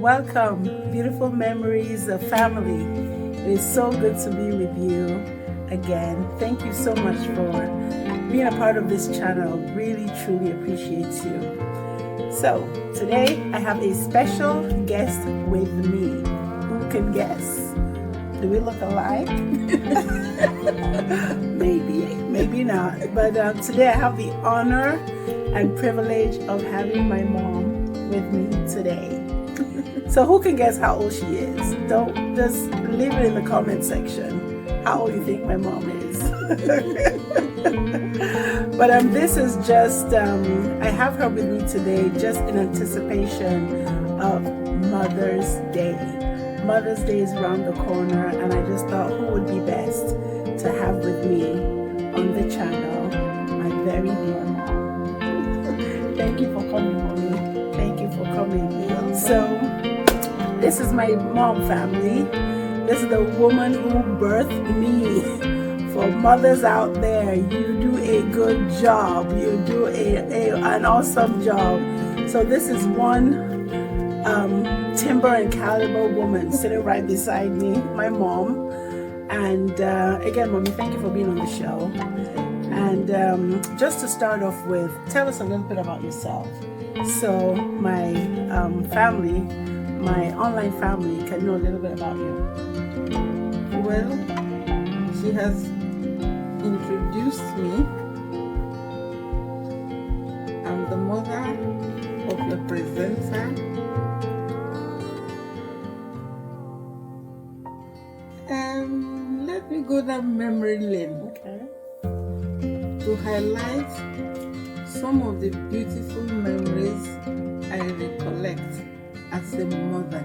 Welcome, beautiful memories of family. It is so good to be with you again. Thank you so much for being a part of this channel. Really, truly appreciate you. So, today I have a special guest with me. Who can guess? Do we look alike? maybe not. But today I have the honor and privilege of having my mom with me today. So who can guess how old she is? Don't just leave it in the comment section how old you think my mom is. But this is just I have her with me today just in anticipation of Mother's Day. Mother's Day is around the corner, and I just thought who would be best to have with me on the channel, my very dear mom. Thank you for coming, mommy. Thank you for coming. So this is my mom family. This is the woman who birthed me. For mothers out there, you do a good job. You do an awesome job. So this is one timber and caliber woman sitting right beside me, my mom. And again, mommy, thank you for being on the show. And just to start off with, tell us a little bit about yourself. So my family, my online family, can know a little bit about you. Well, she has introduced me. I'm the mother of the presenter. Let me go down memory lane. Okay. To highlight some of the beautiful memories I recollect as a mother.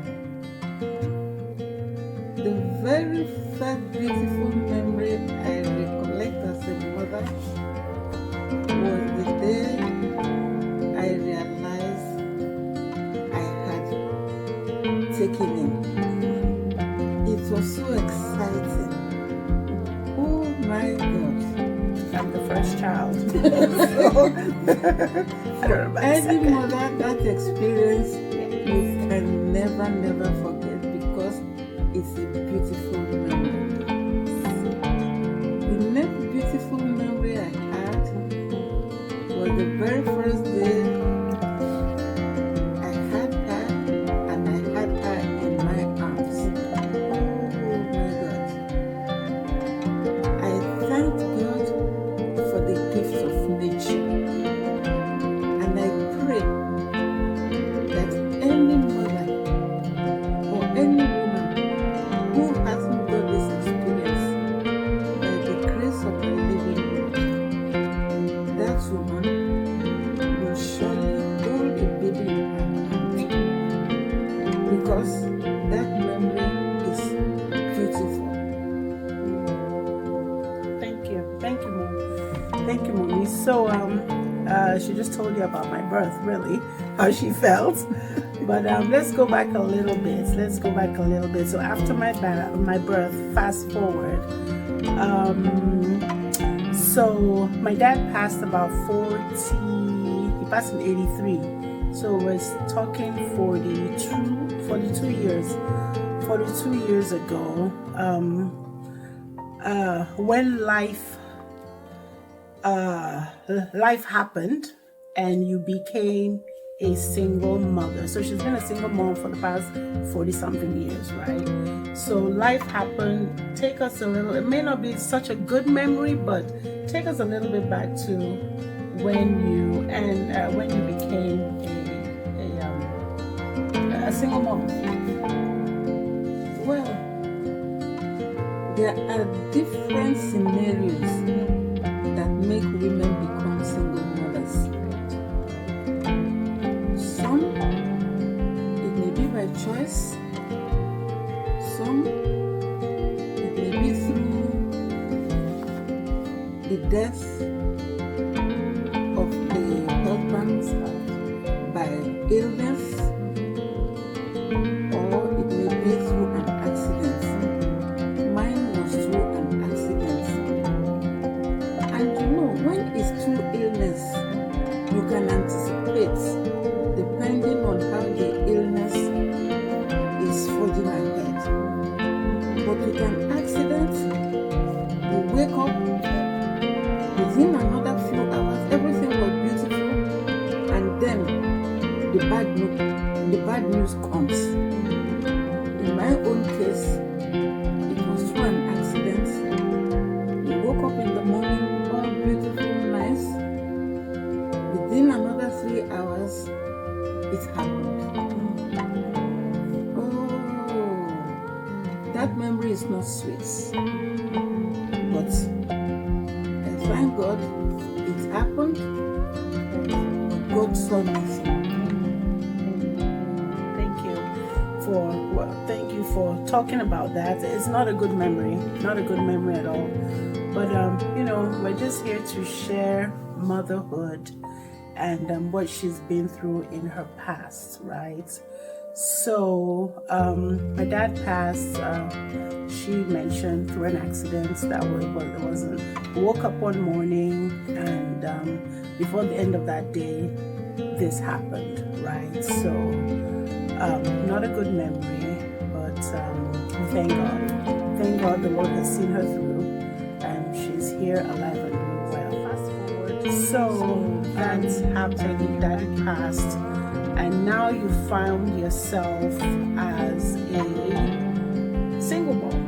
The very first beautiful memory I recollect as a mother was the day I realized I had taken him. It was so exciting. Oh my God. I'm the first child. For any mother, that experience you can never forget because it's a beautiful memory. The next beautiful memory I had was the very first day I had her and I had her in my arms. Oh my God. I thank God for the gift of nature. And I pray that any mother or any woman who hasn't got this experience, by the grace of the living God, that woman will surely hold a baby in her hand, because that memory is beautiful. Thank you, mom. Thank you, mommy. So she just told you about my birth, really, how she felt. But let's go back a little bit. So after my birth, fast forward. So my dad passed about 40. He passed in 83. So we're talking 42 years. 42 years ago. When life happened and you became a single mother. So she's been a single mom for the past 40 something years, right? So life happened. Take us a little, it may not be such a good memory, but take us a little bit back to when you became a single mom. Well, there are different scenarios that make women become single mothers. Some, it may be by choice. Some, it may be through the death of the husband by illness, or it may be through an accident. Mine was through an accident. And you know, when it's through illness, you can anticipate, depending on how the illness But with an accident, you wake up, within another few hours, everything was beautiful, and then the bad news comes. In my own case, it was through an accident. We woke up in the morning, all beautiful, nice. Within another 3 hours, it happened. Oh, that memory is not sweet. But I thank God it happened. God saw me. Thank you for talking about that. It's not a good memory at all. But we're just here to share motherhood and what she's been through in her past, right? So my dad passed. She mentioned through an accident that wasn't. We woke up one morning, and before the end of that day, this happened, right? So not a good memory, but we thank God. Thank God the Lord has seen her through, and she's here alive and doing well. Fast forward. So that's happened. Daddy passed, and now you found yourself as a single mom.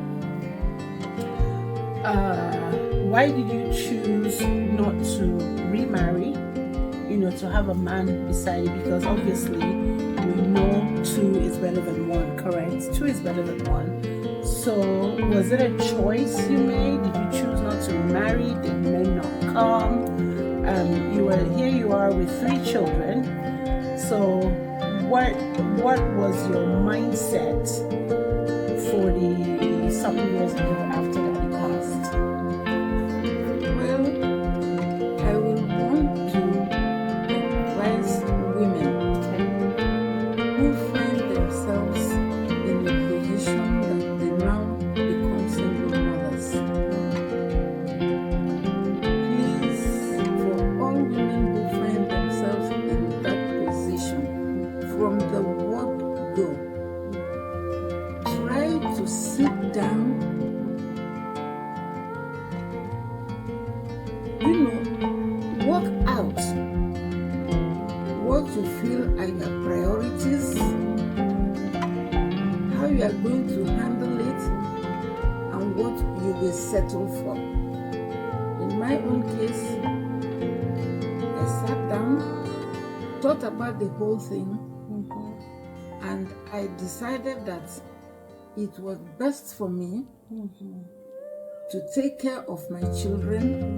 Why did you choose not to remarry? To have a man beside you, because obviously we know 2 is better than 1, correct? 2 is better than 1. So was it a choice you made? Did you choose not to remarry? Did men not come? You are with 3 children. So what was your mindset for the something years ago after that you passed? Well, I will want to advise women who find themselves in a position that they now become single mothers. Please, for all women who find themselves in that position, from the word go, try to sit down, work out what you feel are your priorities, how you are going to handle it, and what you will settle for. In my own case, I sat down, thought about the whole thing, and I decided that it was best for me to take care of my children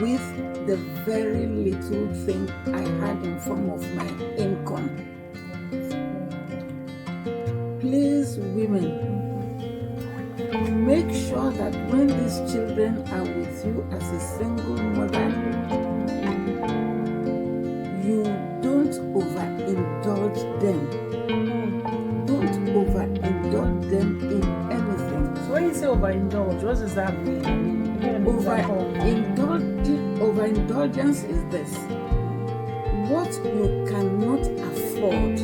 with the very little thing I had in form of my income. Please, women, make sure that when these children are with you as a single mother, you don't overindulge them. Don't overindulge them in anything. So when you say overindulge, what does that mean? Overindulgence is this: what you cannot afford.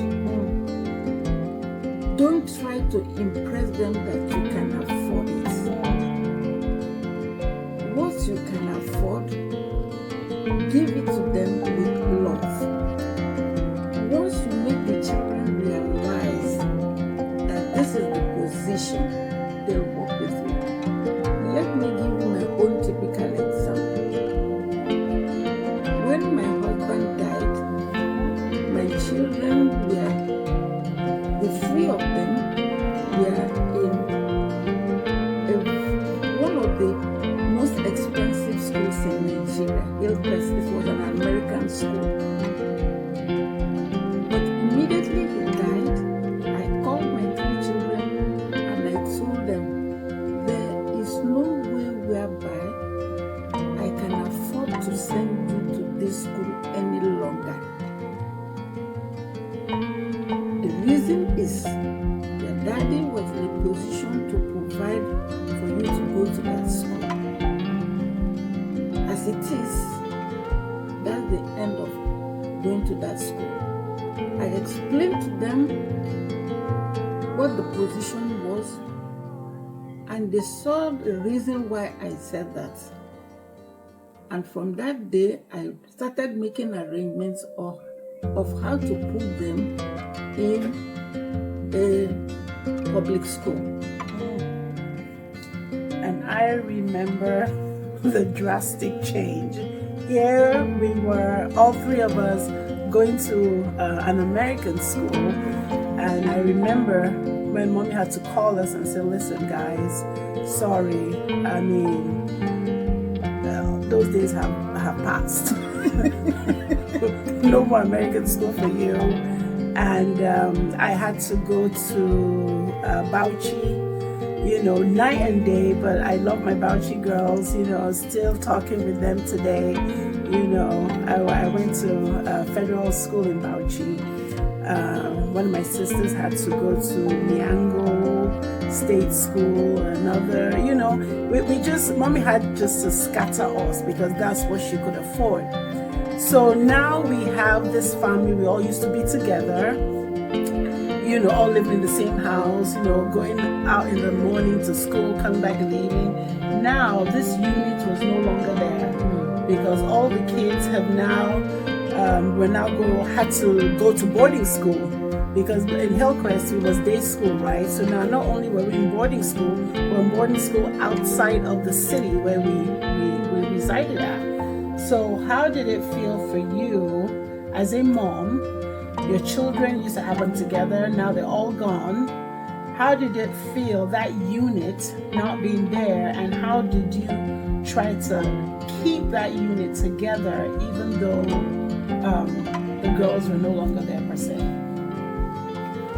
Don't try to impress them that you can afford it. What you can afford, give it to them with love. Once you make the children realize that this is the position, they'll work with you. Let me give you my own typical example. When my husband died, my children were, the 3 of them were in one of the most expensive schools in Nigeria. Hillcrest, it was an American school. But immediately he died, I called my 3 children and I told them, there is no way whereby I can afford to send you to this school any longer. The reason is your daddy was in a position to provide for you to go to that school. As it is, that's the end of going to that school. I explained to them what the position was, And they saw the reason why I said that. And from that day, I started making arrangements of how to put them in a public school. And I remember the drastic change. Here we were, all three of us, going to an American school. And I remember when Mommy had to call us and say, listen guys, sorry, I mean, those days have passed. No more American school for you. And I had to go to Bauchi, night and day, but I love my Bauchi girls, still talking with them today. I went to federal school in Bauchi. One of my sisters had to go to Miango State School, another, Mommy had just to scatter us because that's what she could afford. So now we have this family, we all used to be together, all living in the same house, going out in the morning to school, coming back in the evening. Now this unit was no longer there because all the kids have now, had to go to boarding school because in Hillcrest it was day school, right? So now not only were we in boarding school, we're in boarding school outside of the city where we resided at. So how did it feel for you as a mom? Your children used to have them together, now they're all gone. How did it feel, that unit not being there, and how did you try to keep that unit together even though the girls were no longer there per se?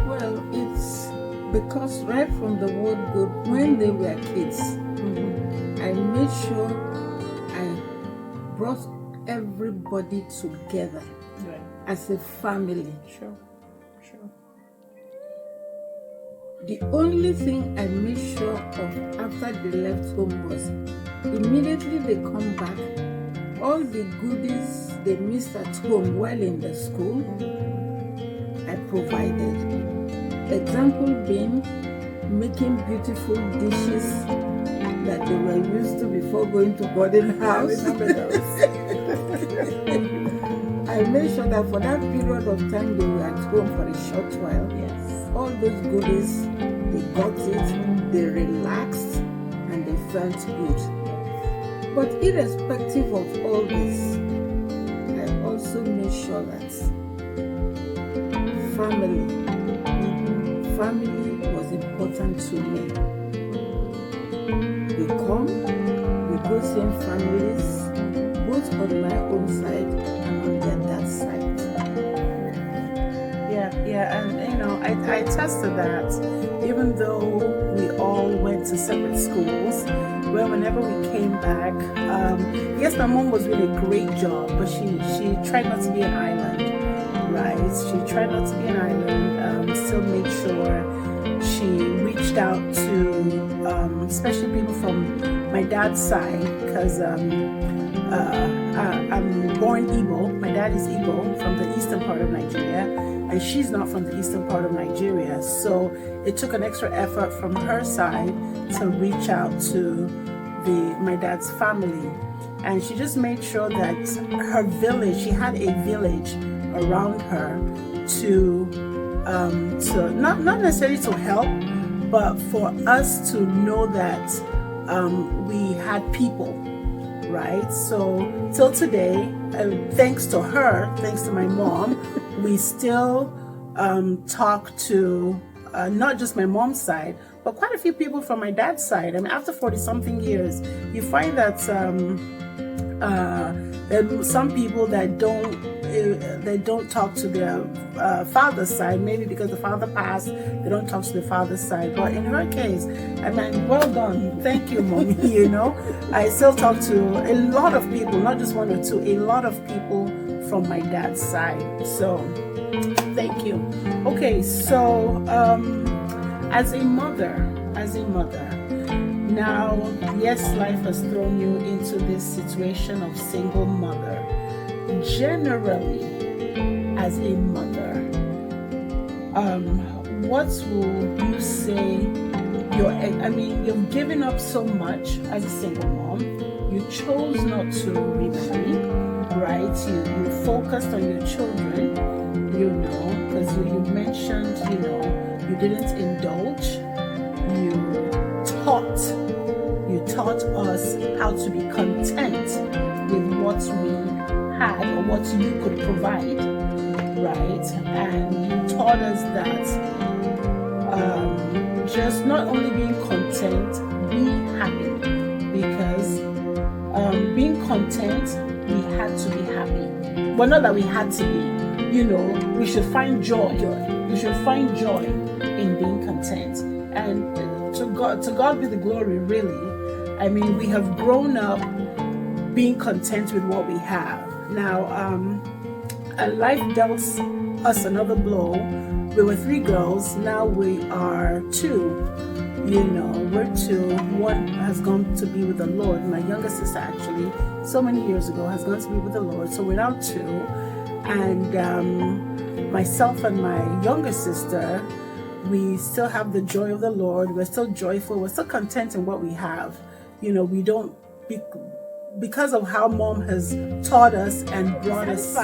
Well, it's because right from the word go, when they were kids, I made sure I brought everybody together as a family. Sure. The only thing I made sure of after they left home was immediately they come back, all the goodies they missed at home while in the school, I provided. Example being making beautiful dishes that they were used to before going to boarding house. I remember those. I made sure that for that period of time they were at home for a short while. Yes. All those goodies, they got it, they relaxed, and they felt good. But irrespective of all this, I also made sure that family was important to me. We come, we go same families, both on my own side and on their dad's side. Yeah, and I tested that. Even though we all went to separate schools, whenever we came back, yes, my mom was doing a great job, but she tried not to be an island, right? She tried not to be an island. Still made sure she reached out to, especially people from my dad's side, because I'm born Igbo. My dad is Igbo from the eastern part of Nigeria, and she's not from the eastern part of Nigeria. So it took an extra effort from her side to reach out to my dad's family. And she just made sure that her village, she had a village around her to not necessarily to help, but for us to know that we had people. Right, so till today, thanks to her, thanks to my mom, we still talk to not just my mom's side, but quite a few people from my dad's side. I mean, after 40-something years, you find that some people that don't talk to their father's side, maybe because the father passed, they don't talk to the father's side. But in her case, I mean, well done, thank you, mommy. I still talk to a lot of people, not just one or two, a lot of people from my dad's side. So thank you. Okay, so as a mother, now, yes, life has thrown you into this situation of single mother. Generally, as a mother, what will you say you've given up so much as a single mom. You chose not to remarry, right? You focused on your children, because you mentioned, you didn't indulge. You taught us how to be content with what we had or what you could provide, right? And you taught us that just not only being content, be happy, because being content, we had to be happy. Well, not that we had to be, we should find joy. We should find joy in being content. And to God be the glory, really. We have grown up being content with what we have. Now, life dealt us another blow. We were 3 girls, now we are 2. We're 2. One has gone to be with the Lord. My younger sister, actually, so many years ago, has gone to be with the Lord. So we're now 2. And myself and my younger sister, we still have the joy of the Lord. We're still joyful. We're still content in what we have. We don't, because of how Mom has taught us and brought us,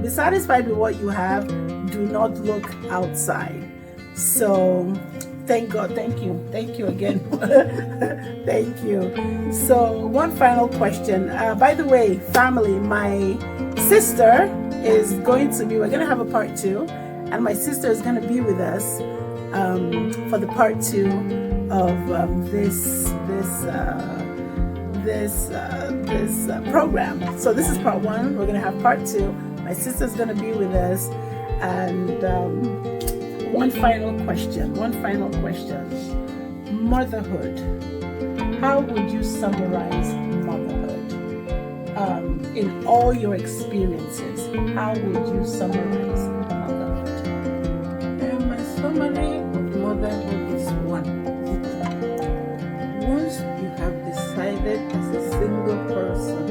be satisfied with what you have. Do not look outside. So thank God. Thank you again. Thank you. So one final question. By the way, family, my sister is we're going to have a part 2, and my sister is going to be with us for the part 2 of this program. So this is part 1. We're going to have part 2. My sister's going to be with us. And one final question. Motherhood. How would you summarize motherhood? In all your experiences, how would you summarize motherhood? My summary of motherhood is 1. Once you have decided as a single person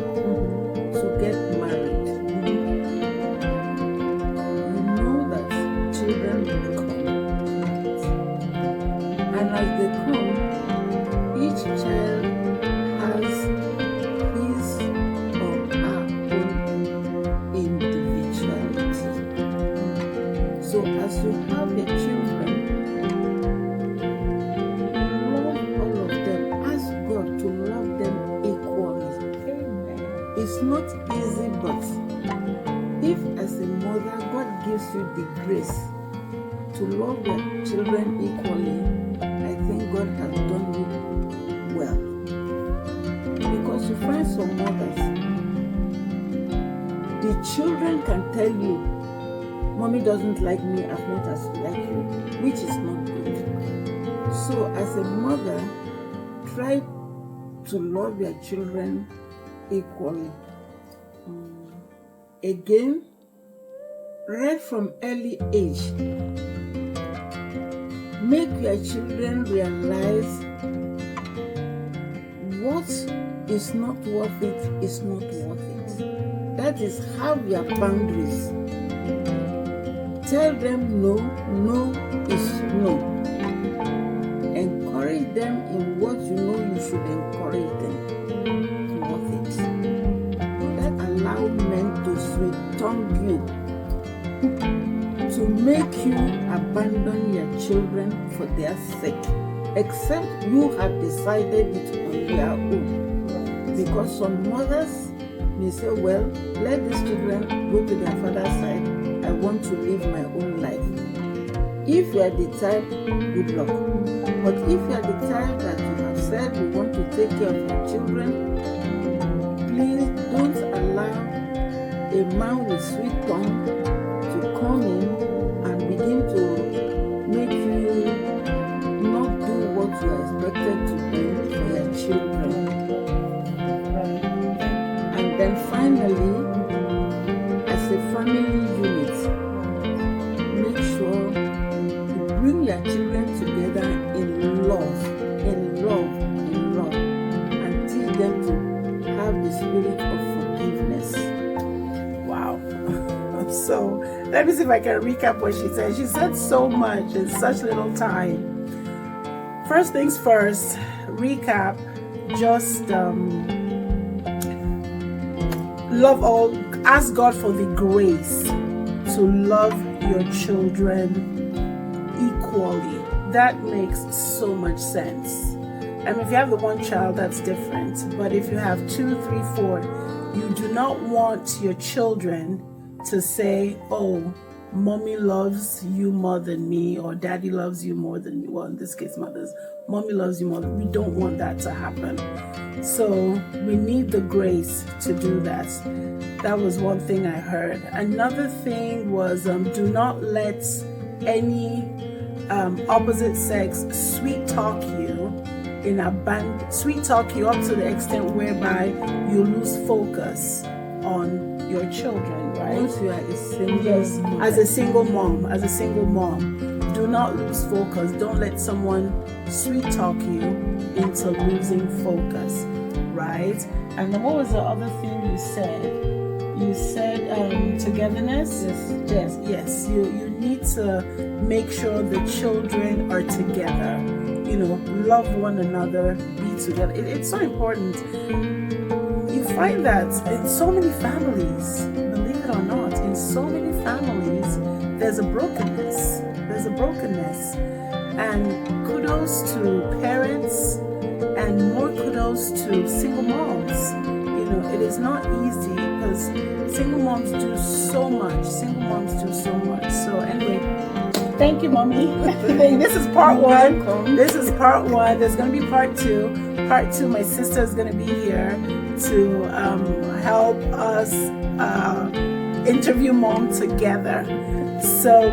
to get married, children will come. And as they come, each child has his or her own individuality. So as you have your children, love all of them. Ask God to love them equally. Amen. It's not easy, but if as a mother, God gives you the grace to love your children equally, I think God has done you well. Because you find some mothers, the children can tell you, Mommy doesn't like me as much as she likes you, which is not good. So as a mother, try to love your children equally. Again, right from early age, make your children realize what is not worth it is not worth it. That is, have your boundaries. Tell them no is no. Encourage them in what you know you should encourage them. Worth it. That allow men to sweet-tongue you, to make you abandon your children for their sake, except you have decided it on your own. Because some mothers may say, well, let these children go to their father's side. I want to live my own life. If you are the type, good luck. But if you are the type that you have said you want to take care of your children, please don't allow a man with sweet tongue to come in and begin to make you not do what you are expected to do for your children. And then finally, as a family unit, make sure you bring your children together in love, and teach them to have the spirit of forgiveness. Wow. So let me see if I can recap what she said. She said so much in such little time. first things first, recap, just ask God for the grace to love your children equally. That makes so much sense. And if you have the one child, that's different. But if you have 2, 3, 4, you do not want your children to say, oh, mommy loves you more than me, or daddy loves you more than me. Well, in this case, mothers, mommy loves you more than me. We don't want that to happen. So we need the grace to do that. That was one thing I heard. Another thing was do not let any opposite sex sweet talk you sweet talk you up to the extent whereby you lose focus on your children, right? Once you are a single Yes, mom. as a single mom, do not lose focus. Don't let someone sweet talk you into losing focus, right? And then what was the other thing you said? You said togetherness. Yes. You need to make sure the children are together. Love one another, be together. It's so important. You find that in so many families, believe it or not, in so many families, there's a brokenness. And kudos to parents, and more kudos to single moms. It is not easy because single moms do so much. So anyway, thank you, Mommy. This is part one. There's going to be part two. My sister is going to be here to help us interview mom together. So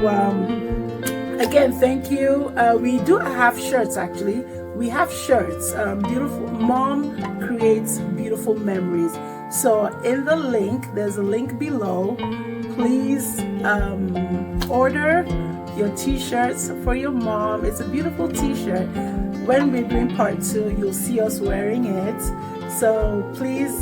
again, thank you. We do have shirts, actually. We have shirts. Beautiful mom creates beautiful memories. So in the link, there's a link below. Please order your t-shirts for your mom. It's a beautiful t-shirt. When we're doing part 2, you'll see us wearing it. So please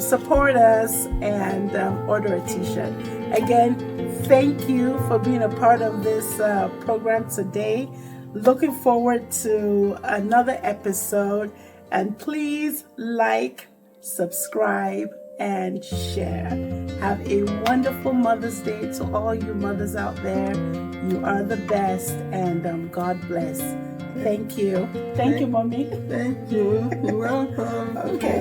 support us and order a t-shirt. Again, thank you for being a part of this program today. Looking forward to another episode. And please like, subscribe, and share. Have a wonderful Mother's Day to all you mothers out there. You are the best, and God bless. Thank you. Thank you, Mommy. Thank you. You're welcome. Okay.